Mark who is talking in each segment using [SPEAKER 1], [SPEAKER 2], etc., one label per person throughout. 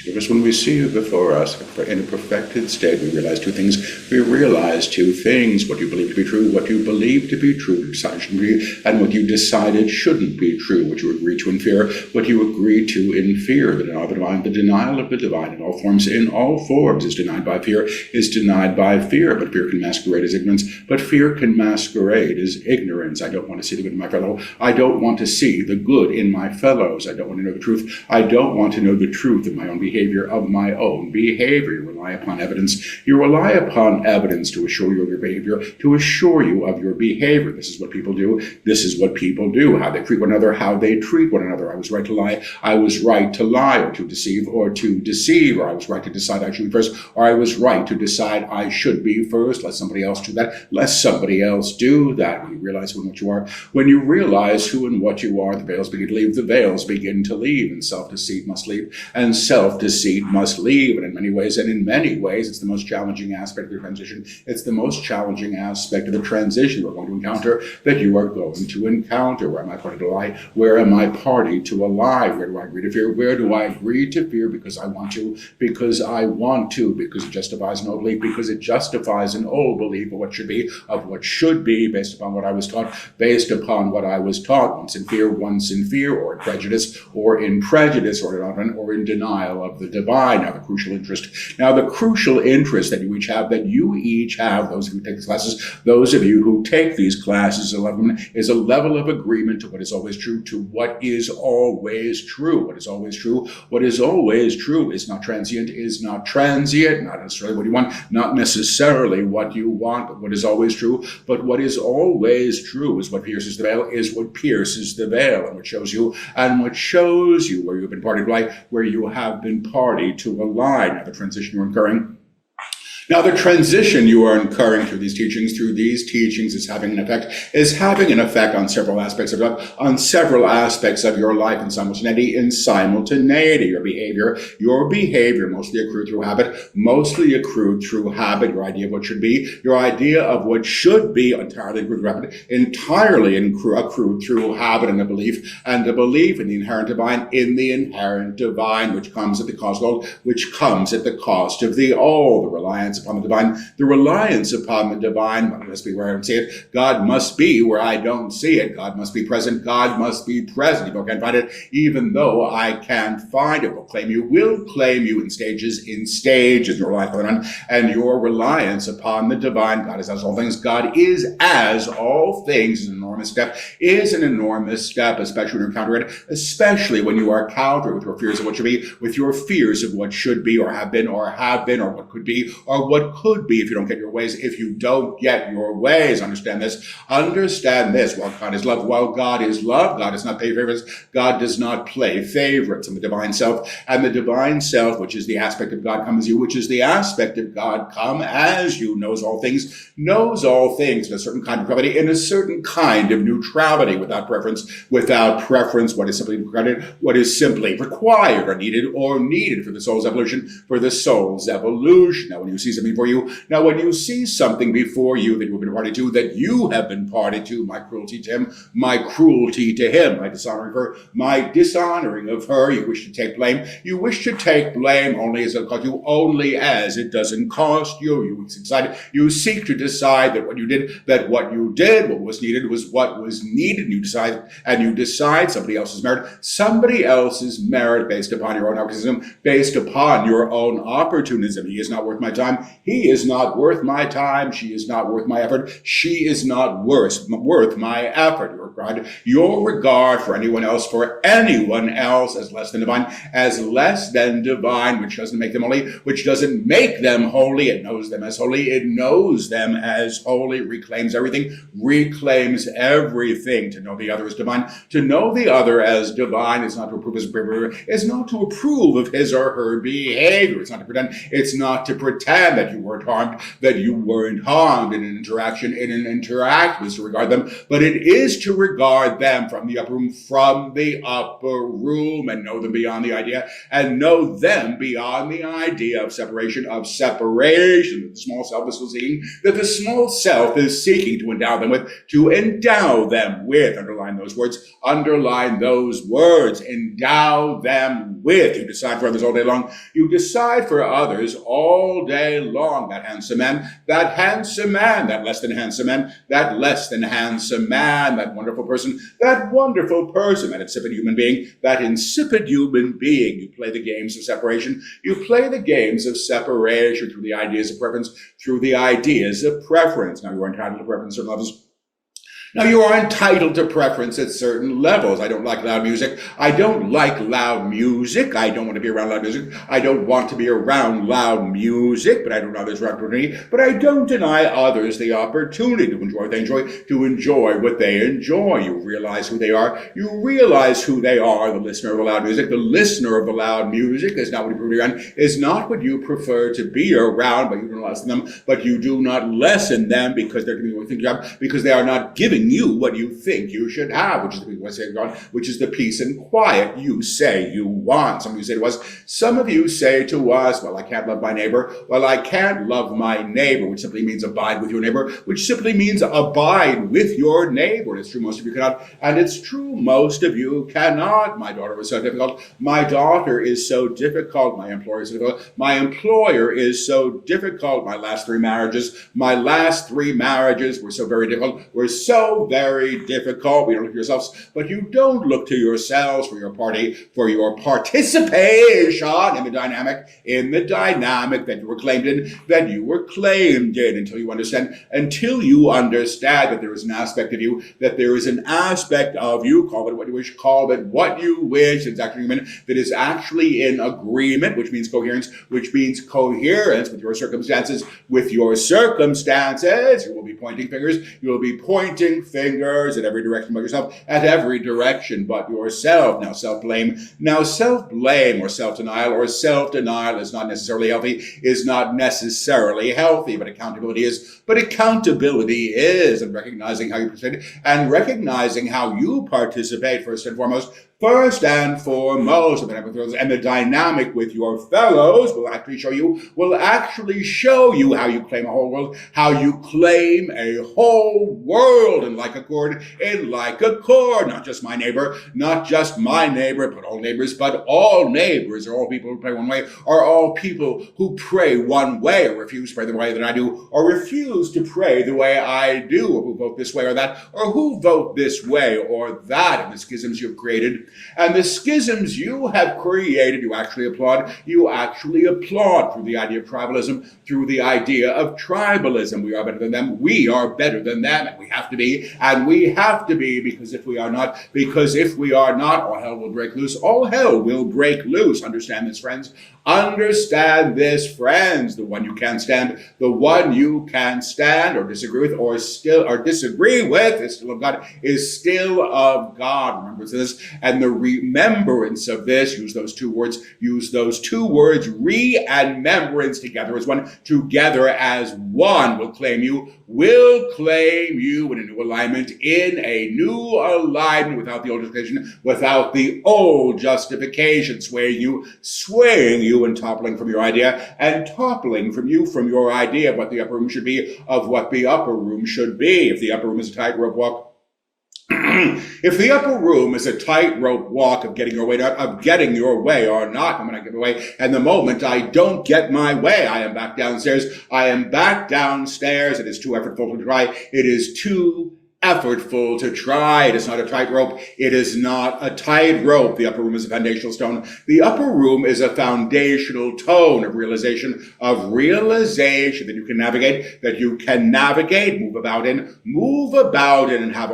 [SPEAKER 1] Because when we see you before us in a perfected state, we realize two things. We realize two things: what you believe to be true, what you believe to be true, and what you decided shouldn't be true, what you agree to in fear, what you agree to in fear. The denial of the divine in all forms is denied by fear, but fear can masquerade as ignorance, but fear can masquerade as ignorance. I don't want to see the good in my fellow. I don't want to see the good in my fellows. I don't want to know the truth. I don't want to know the truth of my own behavior, You rely upon evidence. You rely upon evidence to assure you of your behavior, to assure you of your behavior. This is what people do. This is what people do. How they treat one another, how they treat one another. I was right to lie. I was right to lie, or to deceive, or I was right to decide I should be first, or I was right to decide I should be first. Let somebody else do that. Let somebody else do that. When you realize who and what you are, when you realize who and what you are, the veils begin to leave. The veils begin to leave, and self-deceit must leave. And self-deceit must leave. And in many ways, it's the most challenging aspect of the transition. It's the most challenging aspect of the transition we're going to encounter, that you are going to encounter. Where am I party to lie? Where am I party to a lie? Where do I agree to fear? Where do I agree to fear? Because I want to, because it justifies an old belief, because it justifies an old belief of what should be, based upon what I was taught, once in fear, or in prejudice, or in denial of the divine. Now the crucial interest that you each have, those of you who take these classes, those of you who take these classes, is a level of agreement to what is always true, What is always true is not transient, not necessarily what you want, not necessarily what you want, but what is always true. But what is always true is what pierces the veil, and what shows you where you've been party to lie, where you have been party to a lie. Now the transition you are incurring through these teachings is having an effect on several aspects of your life in simultaneity. Your behavior mostly accrued through habit, your idea of what should be, entirely accrued through habit, and the belief in the inherent divine, which comes at the cost of the all, the reliance upon the divine. God must be where I don't see it. God must be where I don't see it. God must be present. God must be present. If I can't find it, even though I can't find it, will claim you in stages, in your life, and your reliance upon the divine. God is as all things. God is as all things is an enormous step, especially when you're countering it, especially when you are countering with your fears of what should be, or have been, or what could be, or what could be if you don't get your ways. Understand this. While God is love, God does not play favorites. God does not play favorites. And the divine self, which is the aspect of God come as you, knows all things in a certain kind of gravity, in a certain kind of neutrality, without preference, what is simply credit, what is simply required or needed for the soul's evolution, Now, when you see something before you that you have been party to, that you have been party to, my cruelty to him, my dishonoring of her, you wish to take blame. Only as it cost you, only as it doesn't cost you. You seek to decide that what you did, what was needed, was what was needed. You decide somebody else's merit based upon your own opportunism, based upon your own opportunism. He is not worth my time. He is not worth my time. She is not worth my effort. She is not worth my effort. Your regard for anyone else as less than divine, which doesn't make them holy. It knows them as holy. Reclaims everything. To know the other as divine. To know the other as divine is not to approve his behavior, is not to approve of his or her behavior. It's not to pretend understand that you weren't harmed, that you weren't harmed in an interaction, is to regard them, but it is to regard them from the upper room, and know them beyond the idea, and know them beyond the idea of separation, that the small self is seeking, that the small self is seeking to endow them with, underline those words, endow them with. You decide for others all day long. You decide for others all day long. That handsome man, that less than handsome man, that wonderful person, that insipid human being, You play the games of separation. You play the games of separation through the ideas of preference, Now, you are entitled to preference certain levels. Now, you are entitled to preference at certain levels. I don't like loud music. I don't want to be around loud music. I don't want to be around loud music, but I don't others the opportunity. But I don't deny others the opportunity to enjoy what they enjoy, You realize who they are. The listener of the loud music. The listener of the loud music is not what you prefer to be around, but you don't lessen them. But you do not lessen them because they're doing what you think, because they are not giving you what you think you should have, which is the peace and quiet you say you want. Some of you say to us, well, I can't love my neighbor. Well, I can't love my neighbor, which simply means abide with your neighbor, And it's true most of you cannot, and it's true most of you cannot. My daughter was so difficult. My daughter is so difficult. My employer is so difficult. My employer is so difficult. My last three marriages were so very difficult. Very difficult. We don't look to yourselves, but you don't look to yourselves for your participation in the dynamic that you were claimed in, until you understand that there is an aspect of you, call it what you wish, it's actually human, that is actually in agreement, which means coherence with your circumstances. You will be pointing fingers at every direction but yourself, Now, self-blame or self-denial is not necessarily healthy, but accountability is, and recognizing how you participate first and foremost, and the dynamic with your fellows will actually show you how you claim a whole world, in like accord, not just my neighbor, but all neighbors, are all people who pray one way, are all people who pray one way, or refuse to pray the way that I do, or refuse to pray the way I do, or who vote this way or that, or who vote this way or that, and the schisms you've created. And the schisms you have created, you actually applaud through the idea of tribalism, We are better than them. And we have to be. Because if we are not, all hell will break loose. Understand this, friends. The one you can't stand, or disagree with, or disagree with, is still of God. Remember this, and the remembrance of this. Use those two words. Re and membrance together as one. Together as one will claim you in a new alignment. Without the old justification, swaying you and toppling from your idea, and toppling from your idea of what the upper room should be, If the upper room is a tightrope walk, If the upper room is a tightrope walk of getting your way or not, I'm going to give away. And the moment I don't get my way, I am back downstairs. It is too effortful to try. It is not a tightrope. The upper room is a foundational stone. The upper room is a foundational tone of realization that you can navigate, move about in, and have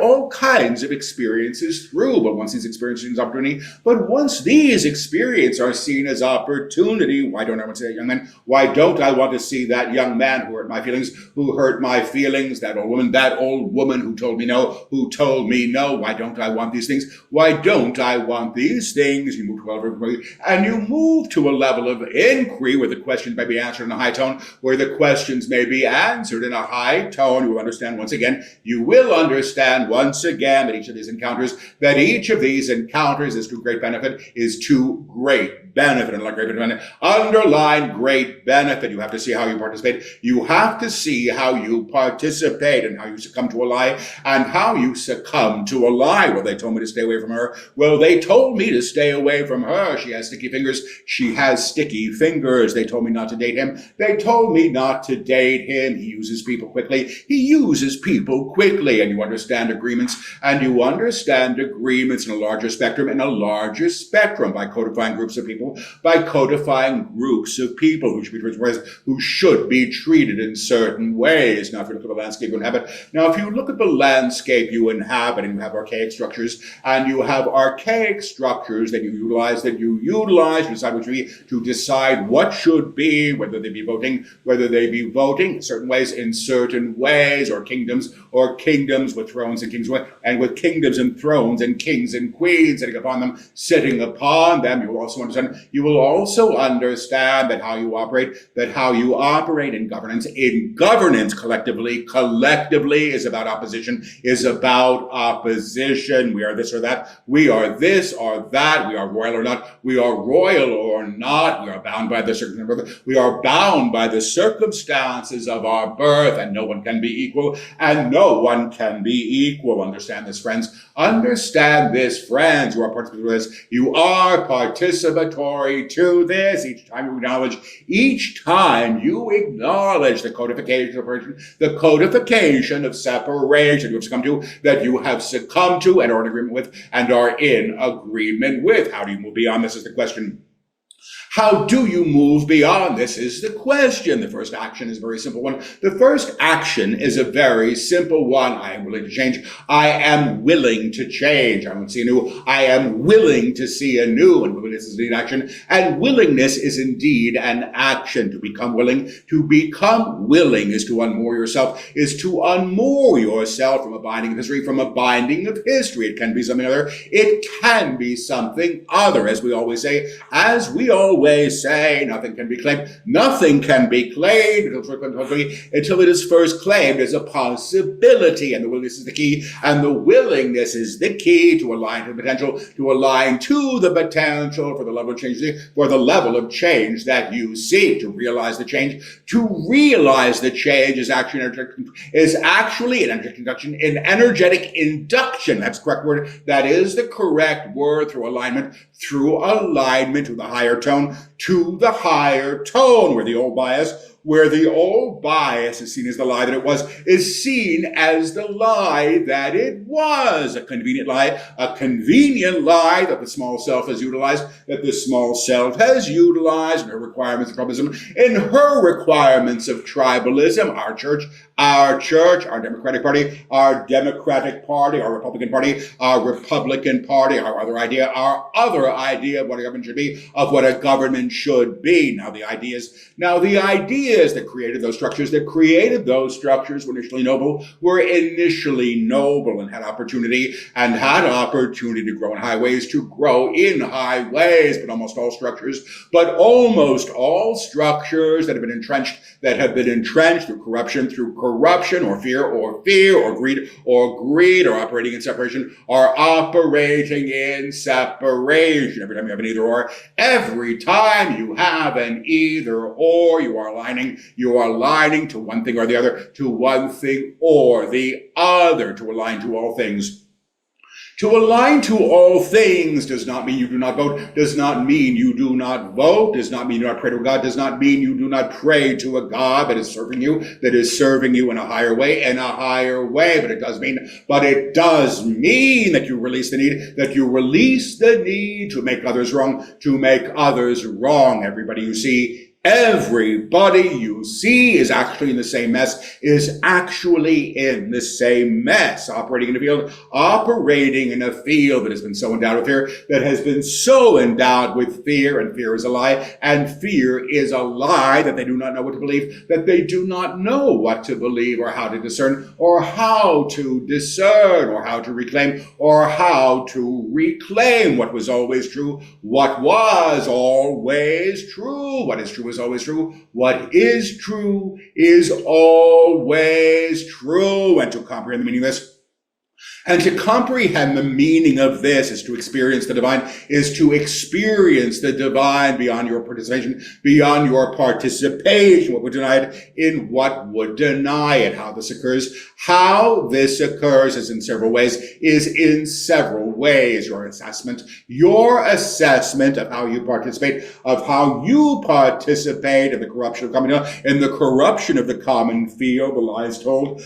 [SPEAKER 1] all kinds of experiences through. But once these experiences are seen as opportunity, why don't I want to see that young man? Why don't I want to see that young man who hurt my feelings, that old woman, woman, that old woman who told me no, why don't I want these things? Why don't I want these things? You move to a level of inquiry, and you move to a level of inquiry where the questions may be answered in a high tone, where the questions may be answered in a high tone. You will understand once again that each of these encounters is to great benefit, and like great benefit, underline great benefit. You have to see how you participate. You have to see how you participate and how you succumb to a lie and how you succumb to a lie. Well, they told me to stay away from her. Well, they told me to stay away from her. She has sticky fingers. They told me not to date him. They told me not to date him. He uses people quickly. And you understand agreements in a larger spectrum, by codifying groups of people, who should be treated in certain ways. Now, if you look at the landscape you inhabit, and you have archaic structures, then you utilize to decide what should be, whether they be voting in certain ways, or kingdoms with thrones and kings, and with kingdoms and thrones and kings and queens sitting upon them. You will also understand that how you operate in governance. Collectively is about opposition, We are this or that. We are this or that. We are royal or not. We are bound by the circumstances of our birth, and no one can be equal. Understand this, friends. You are participatory to this. You are participatory to this. Each time you acknowledge the codification of separation you have succumbed to and are in agreement with. How do you move beyond this is the question. How do you move beyond this is the question. The first action is a very simple one. I am willing to change. I am willing to change. I want to see anew. I am willing to see anew. And willingness is indeed action. And willingness is indeed an action. To become willing is to unmoor yourself, from a binding of history, It can be something other. As we always say, nothing can be claimed. Nothing can be claimed until it is first claimed as a possibility. And the willingness is the key. And the willingness is the key to align to the potential, for the level of change that you seek. To realize the change is actually an energetic induction. That's the correct word. That is the correct word. Through alignment to the higher tone, where the old bias is seen as the lie that it was, is seen as the lie that it was. A convenient lie that the small self has utilized, in her requirements of tribalism, our church, our Democratic Party, our Republican Party, our other idea of what a government should be, Now the ideas that created those structures, were initially noble, and had opportunity to grow in high ways, but almost all structures that have been entrenched through corruption or fear or greed, or operating in separation, are operating in separation. Every time you have an either or, you are aligning to one thing or the other, to align to all things. To align to all things does not mean you do not vote, does not mean you do not vote, does not mean you do not pray to a God, does not mean you do not pray to a God that is serving you in a higher way, but it does mean that you release the need, to make others wrong, Everybody you see Everybody you see is actually in the same mess, is actually in the same mess, operating in a field that has been so endowed with fear, that has been so endowed with fear, and fear is a lie, and fear is a lie, that they do not know what to believe, that they do not know what to believe, or how to discern, or how to discern, or how to reclaim, or how to reclaim what was always true, what was always true, what is true is always true. What is true is always true. And to comprehend the meaning of this, and to comprehend the meaning of this is to experience the divine, is to experience the divine beyond your participation, what would deny it, in what would deny it. How this occurs is in several ways, Your assessment of how you participate, in the corruption of the common field, the lies told,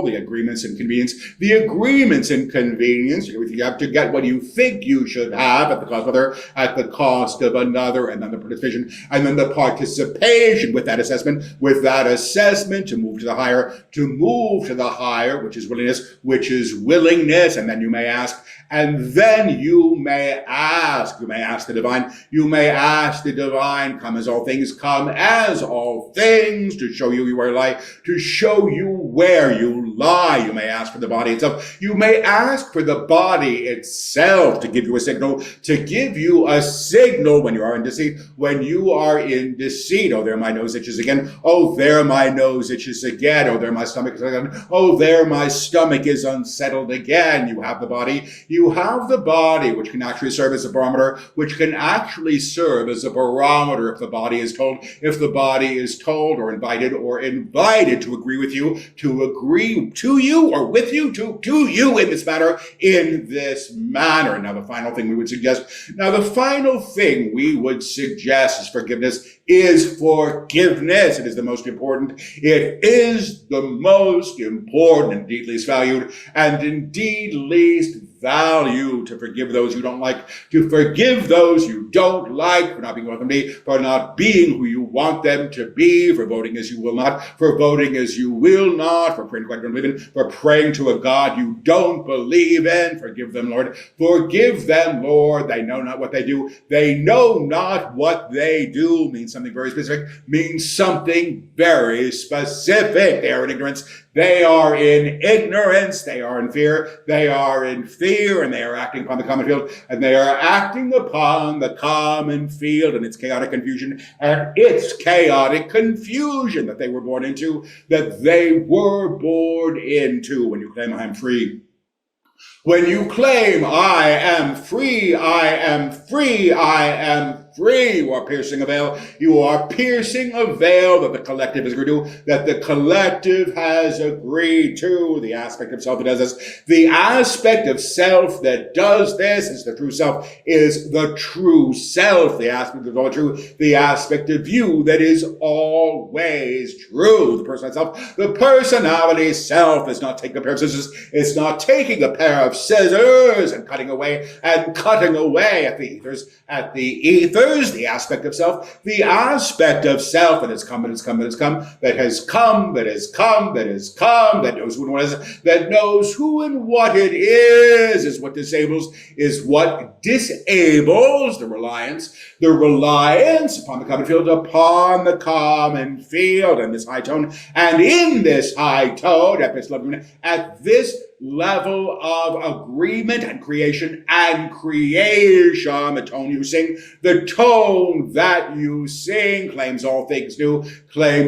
[SPEAKER 1] the agreements and convenience, you have to get what you think you should have at the cost of another, and then the participation, and then the participation with that assessment, to move to the higher, which is willingness, and then you may ask the divine, come as all things, to show you where you lie, You may ask for the body itself. You may ask for the body itself to give you a signal, when you are in deceit. Oh, there my nose itches again. Oh, there my nose itches again. Oh, there my stomach is again. Oh, there my stomach is unsettled again. You have the body, which can actually serve as a barometer, if the body is told, or invited to agree with you, to you, or with you, to you in this matter. Now, the final thing we would suggest is forgiveness. It is the most important. It is the most important, indeed least valued, and indeed least value, to forgive those you don't like, for not being what them be, for not being who you want them to be, for voting as you will not, for praying to God you don't believe in, for praying to a God you don't believe in. Forgive them, Lord. They know not what they do. Means something very specific, They are in ignorance. They are in ignorance. They are in fear. They are in fear, and they are acting upon the common field, and its chaotic confusion, that they were born into, When you claim I am free, when you claim I am free, you are piercing a veil. That the collective has agreed to, The aspect of self that does this. The aspect of self that does this is the true self, is the true self. The aspect of all true. The aspect of you that is always true. The personality self is not taking a pair of scissors. It's not taking a pair of scissors and cutting away at the ethers. The aspect of self that has come, that knows who and what is, it is what disables, the reliance upon the common field, and this high tone, and in this high tone, at this level of agreement and creation, the tone you sing, claims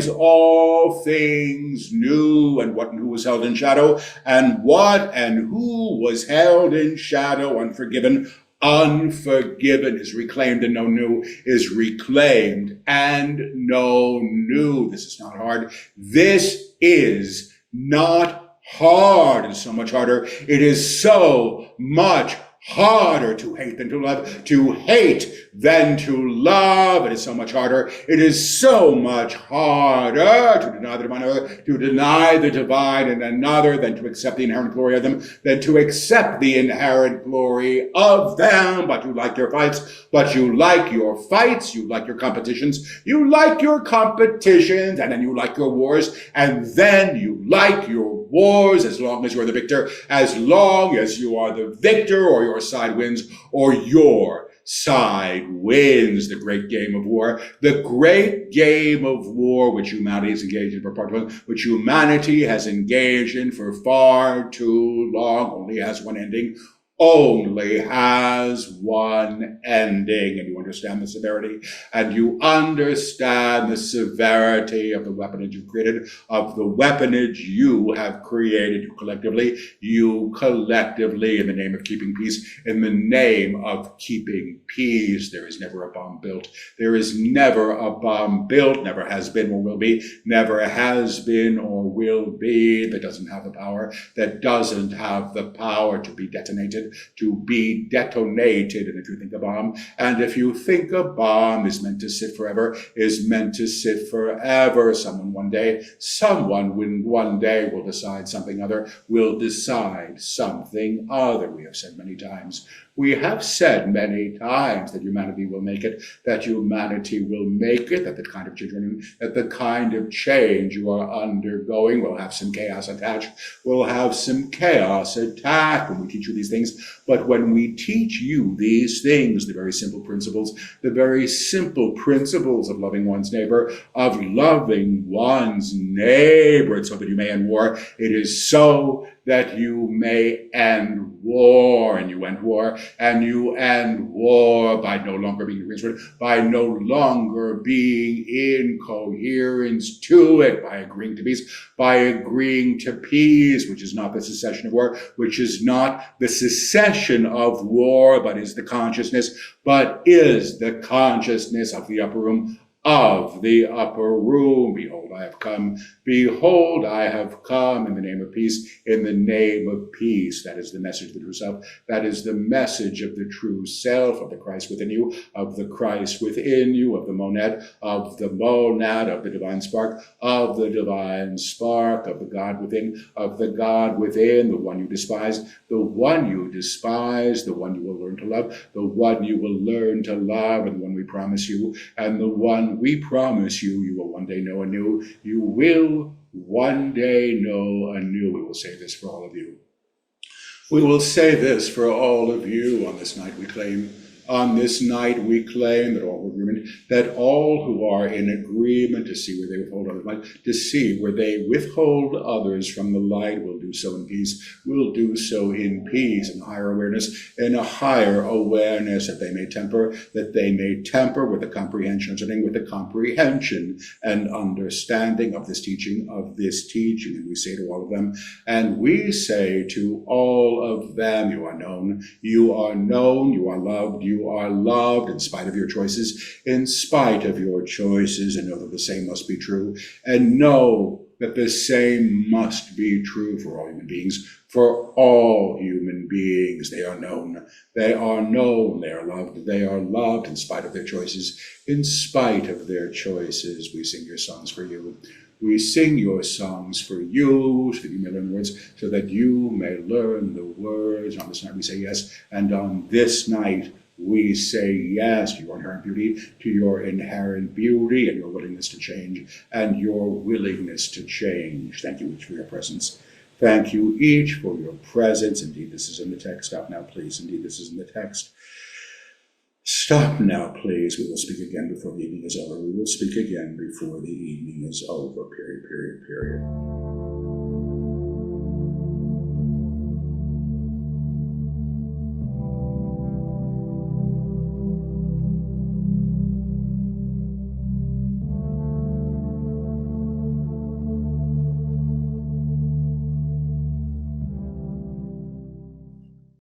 [SPEAKER 1] all things new, and what and who was held in shadow, and what and who was held in shadow, unforgiven is reclaimed, and no new is reclaimed, and no new. This is not hard. This is not hard. It's so much harder. It is so much harder to hate than to love. To hate than to love. It is so much harder. It is so much harder to deny the divine other, to deny the divine in another, than to accept the inherent glory of them, than to accept the inherent glory of them. But you like your fights, but you like your fights, you like your competitions, you like your competitions, and then you like your wars, and then you like your wars as long as you're the victor, as long as you are the victor, or your side wins, or your side wins the great game of war. The great game of war which humanity has engaged in for far too long, which humanity has engaged in for far too long, only has one ending. Only has one ending. And you understand the severity, and you understand the severity of the weaponage you've created, of the weaponage you have created, you collectively, in the name of keeping peace, in the name of keeping peace. There is never a bomb built. There is never a bomb built, never has been or will be, never has been or will be, that doesn't have the power, that doesn't have the power to be detonated, to be detonated. And if you think a bomb, and if you think a bomb is meant to sit forever, is meant to sit forever, someone one day will decide something other, will decide something other. We have said many times that humanity will make it, that humanity will make it, that the kind of change you are undergoing will have some chaos attached, will have some chaos attached when we teach you these things. But when we teach you these things, the very simple principles of loving one's neighbor, it's so that you may end war. It is so that you may end war, and you end war, and you end war by no longer being agreeing, by no longer being in coherence to it, by agreeing to peace, which is not the cessation of war, which is not the cessation of war, but is the consciousness of the upper room, Behold, I have come. Behold, I have come in the name of peace, in the name of peace. That is the message of the true self. That is the message of the true self, of the Christ within you, of the Christ within you, of the monad, of the divine spark, of the divine spark, of the God within, the one you despise, the one you will learn to love, and the one we promise you, and the one we promise you, you will one day know anew. You will one day know anew. We will say this for all of you. We will say this for all of you. On this night we claim that all who are in agreement to see where they withhold others from the light will do so in peace, in higher awareness, in a higher awareness, that they may temper with the comprehension and understanding of this teaching. And we say to all of them, and we say to all of them, you are known, you are loved, in spite of your choices, and know that the same must be true, and know that the same must be true for all human beings. For all human beings, they are known, they are loved in spite of their choices. In spite of their choices, we sing your songs for you. We sing your songs for you, so that you may learn the words, On this night we say yes, and on this night we say yes to your inherent beauty, and your willingness to change, Thank you each for your presence. Thank you each for your presence. Indeed, this is in the text. Stop now, please. Indeed, this is in the text. Stop now, please. We will speak again before the evening is over. Period.